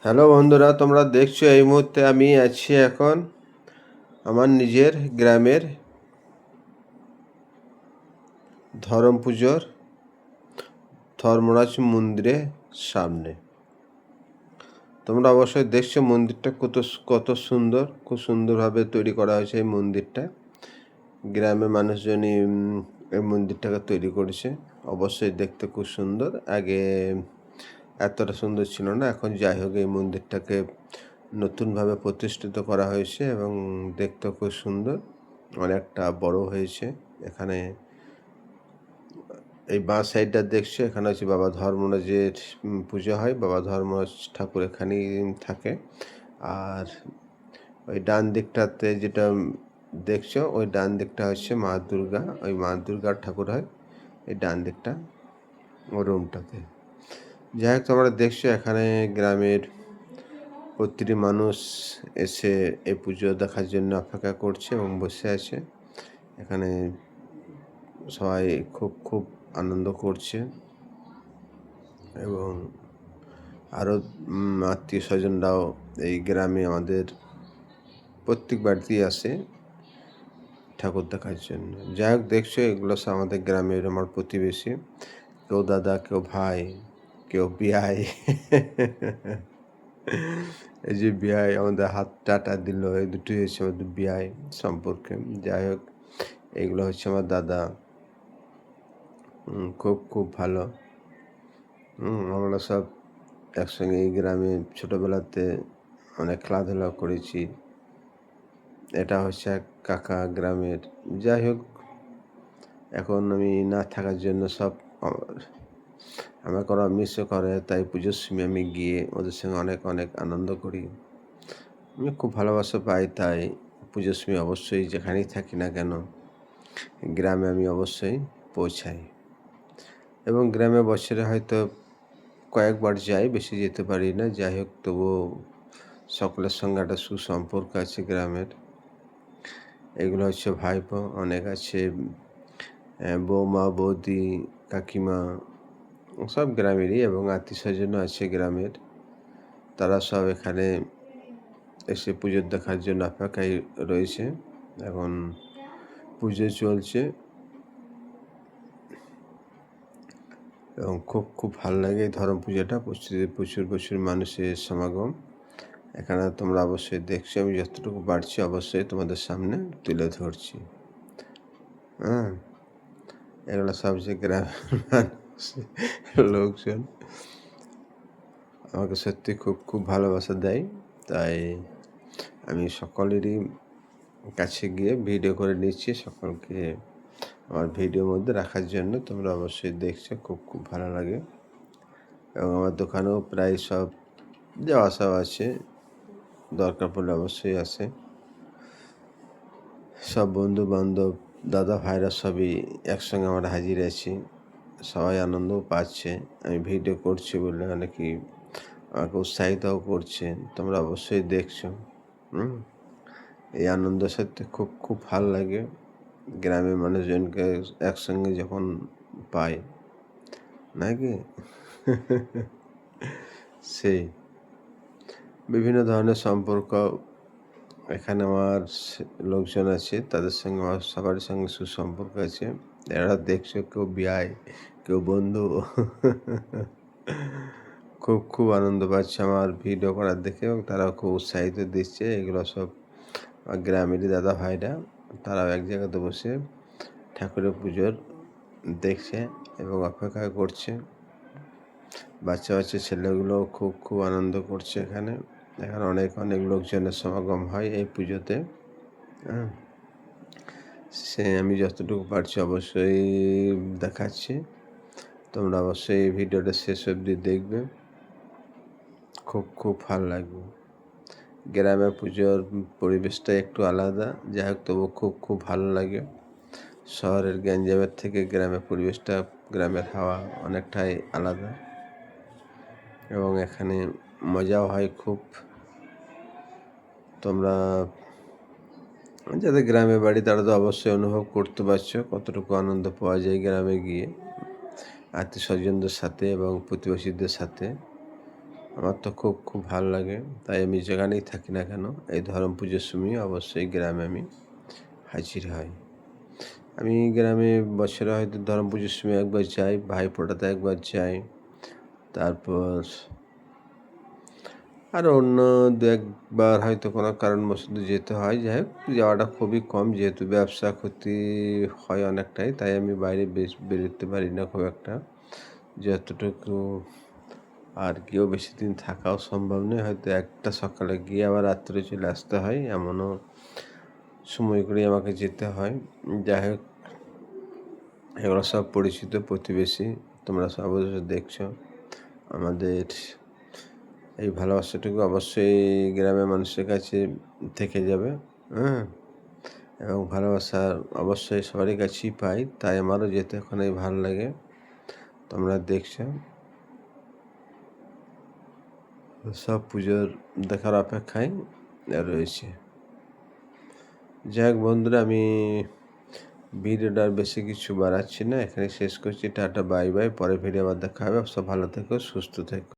Hello বন্ধুরা, তোমরা দেখছো এই মুহূর্তে আমি আছি এখন আমার নিজের গ্রামের ধরম পুজোর ধর্মরাজ মন্দিরের সামনে। তোমরা অবশ্যই দেখছো মন্দিরটা কত কত সুন্দর, খুব সুন্দরভাবে তৈরি করা হয়েছে এই মন্দিরটা। গ্রামের মানুষজনই এই মন্দিরটাকে তৈরি করেছে। অবশ্যই দেখতে খুব সুন্দর। আগে এতটা সুন্দর ছিল না, এখন যাই হোক এই মন্দিরটাকে নতুনভাবে প্রতিষ্ঠিত করা হয়েছে এবং দেখতে খুব সুন্দর, অনেকটা বড় হয়েছে। এখানে এই বাঁ সাইডটা দেখছো, এখানে হচ্ছে বাবা ধর্মরাজের পুজো হয়। বাবা ধর্মরাজ ঠাকুর এখানেই থাকে। আর ওই ডান দিকটাতে যেটা দেখছো, ওই ডান দিকটা হচ্ছে মা দুর্গা, ওই মা দুর্গার ঠাকুর হয় এই ডান দিকটা ওই রুমটাতে। যাই হোক, তোমরা দেখছো এখানে গ্রামের প্রতিটি মানুষ এসে এই পুজো দেখার জন্য অপেক্ষা করছে এবং বসে আছে। এখানে সবাই খুব খুব আনন্দ করছে এবং আরও আত্মীয় স্বজনরাও এই গ্রামে আমাদের প্রত্যেক বাড়িতেই আসে ঠাকুর দেখার জন্য। যাই হোক, দেখছো এগুলো সব আমাদের গ্রামের আমার প্রতিবেশী, কেউ দাদা, কেউ ভাই, কেউ বিয়াই। এই যে বিয়াই আমাদের হাত টাটা দিল, এই দুটোই হচ্ছে আমাদের বিয়াই সম্পর্কে। যাই হোক, এগুলো হচ্ছে আমার দাদা। খুব খুব ভালো। আমরা সব একসঙ্গে এই গ্রামে ছোটোবেলাতে অনেক খেলাধুলা করেছি। এটা হচ্ছে এক কাকা গ্রামের। যাই হোক, এখন আমি না থাকার জন্য সব আমাকে ওরা মিসও করে, তাই পুজোর সময় আমি গিয়ে ওদের সঙ্গে অনেক অনেক আনন্দ করি। আমি খুব ভালোবাসা পাই, তাই পুজোর সময় অবশ্যই যেখানেই থাকি না কেন গ্রামে আমি অবশ্যই পৌঁছাই এবং গ্রামে বছরে হয়তো কয়েকবার যাই, বেশি যেতে পারি না। যাই হোক, তবুও সকলের সঙ্গে একটা সুসম্পর্ক আছে গ্রামের। এগুলো হচ্ছে ভাইপো, অনেক আছে বৌমা, বৌদি, কাকিমা, সব গ্রামেরই এবং আত্মীয় স্বজনও আছে গ্রামের। তারা সব এখানে এসে পুজো দেখার জন্য অপেক্ষায় রয়েছে। এখন পুজো চলছে এবং খুব খুব ভালো লাগে এই ধরম পুজোটা। প্রচুর প্রচুর মানুষের সমাগম এখানে তোমরা অবশ্যই দেখছো। আমি যতটুকু পারছি অবশ্যই তোমাদের সামনে তুলে ধরছি। এগুলো সব যে গ্রামের লোকজন আমাকে সত্যি খুব খুব ভালোবাসা দেয়, তাই আমি সকলেরই কাছে গিয়ে ভিডিও করে নিচ্ছি সকলকে আমার ভিডিওর মধ্যে রাখার জন্য। তোমরা অবশ্যই দেখছো, খুব খুব ভালো লাগে এবং আমার দোকানেও প্রায় সব যাওয়া আসা আছে, দরকার পড়লে অবশ্যই আসে। সব বন্ধু বান্ধব, দাদা ভাইরা সবই একসঙ্গে আমরা হাজির আছি, সবাই আনন্দও পাচ্ছে। আমি ভিডিও করছি বলে অনেকেই আমাকে উৎসাহিতও করছে। তোমরা অবশ্যই দেখছো। এই আনন্দ সত্যি খুব খুব ভালো লাগে গ্রামের মানুষজনকে একসঙ্গে যখন পাই, নাকি? সেই বিভিন্ন ধরনের সম্পর্ক এখানে আমার লোকজন আছে, তাদের সঙ্গে আমার সবার সঙ্গে সুসম্পর্ক আছে। এরা দেখছো, কেউ বিয়াই, কেউ বন্ধু। খুব খুব আনন্দ পাচ্ছে আমার ভিডিও করার দেখে এবং তারাও খুব উৎসাহিত দিচ্ছে। এগুলো সব গ্রামেরই দাদা ভাইরা, তারাও এক জায়গাতে বসে ঠাকুরের পুজোর দেখছে এবং অপেক্ষা করছে। বাচ্চা বাচ্চা ছেলেগুলোও খুব খুব আনন্দ করছে। এখানে অনেক অনেক লোকজনের সমাগম হয় এই পুজোতে। সে আমি যতটুকু পারছি অবশ্যই দেখাচ্ছি। তোমরা অবশ্যই এই ভিডিওটা শেষ অবধি দেখবে, খুব খুব ভালো লাগবে। গ্রামের পুজোর পরিবেশটা একটু আলাদা, যাই হোক তবু খুব খুব ভালো লাগে। শহরের গ্যাঞ্জামের থেকে গ্রামের পরিবেশটা, গ্রামের হাওয়া অনেকটাই আলাদা এবং এখানে মজাও হয় খুব। তোমরা যাদের গ্রামে বাড়ি তারা তো অবশ্যই অনুভব করতে পারছো কতটুকু আনন্দ পাওয়া যায় গ্রামে গিয়ে আত্মীয় স্বজনদের সাথে এবং প্রতিবেশীদের সাথে। আমার তো খুব ভালো লাগে। তাই আমি যেখানেই থাকি না কেন, এই ধরম পুজোর সময় অবশ্যই গ্রামে আমি হাজির হই। আমি গ্রামে বছরে হয়তো ধরম পুজোর সময় একবার যাই, ভাইফোঁটাতে একবার যাই। তারপর আরও অন্য ২-১ বার হয়তো কোনো কারণবশত যেতে হয়। যাই হোক, যাওয়াটা খুবই কম, যেহেতু ব্যবসা ক্ষতি হয় অনেকটাই। তাই আমি বাইরে বেরোতে পারি না খুব একটা। যতটুকু আর গিয়েও বেশিদিন থাকাও সম্ভব নয়। হয়তো একটা সকালে গিয়ে আবার রাত্রে চলে আসতে হয়। এমনও সময় করেই আমাকে যেতে হয়। যাই হোক, এগুলো সব পরিচিত প্রতিবেশী। তোমরা সব অবশ্য দেখছো। আমাদের এই ভালোবাসাটুকু অবশ্যই গ্রামের মানুষের কাছে থেকে যাবে, হ্যাঁ? এবং ভালোবাসা অবশ্যই সবারই কাছেই পাই। তাই আমারও যেতে ওখানেই ভালো লাগে। তোমরা দেখছো। সব পুজোর দেখার অপেক্ষায় রয়েছে। যাই হোক বন্ধুরা, আমি ভিডিওটা আর বেশি কিছু বাড়াচ্ছি না। এখানে শেষ করছি। Tata, bye bye. পরে ভিডিও আবার দেখা হবে। সব ভালো থেকো, সুস্থ থেকো।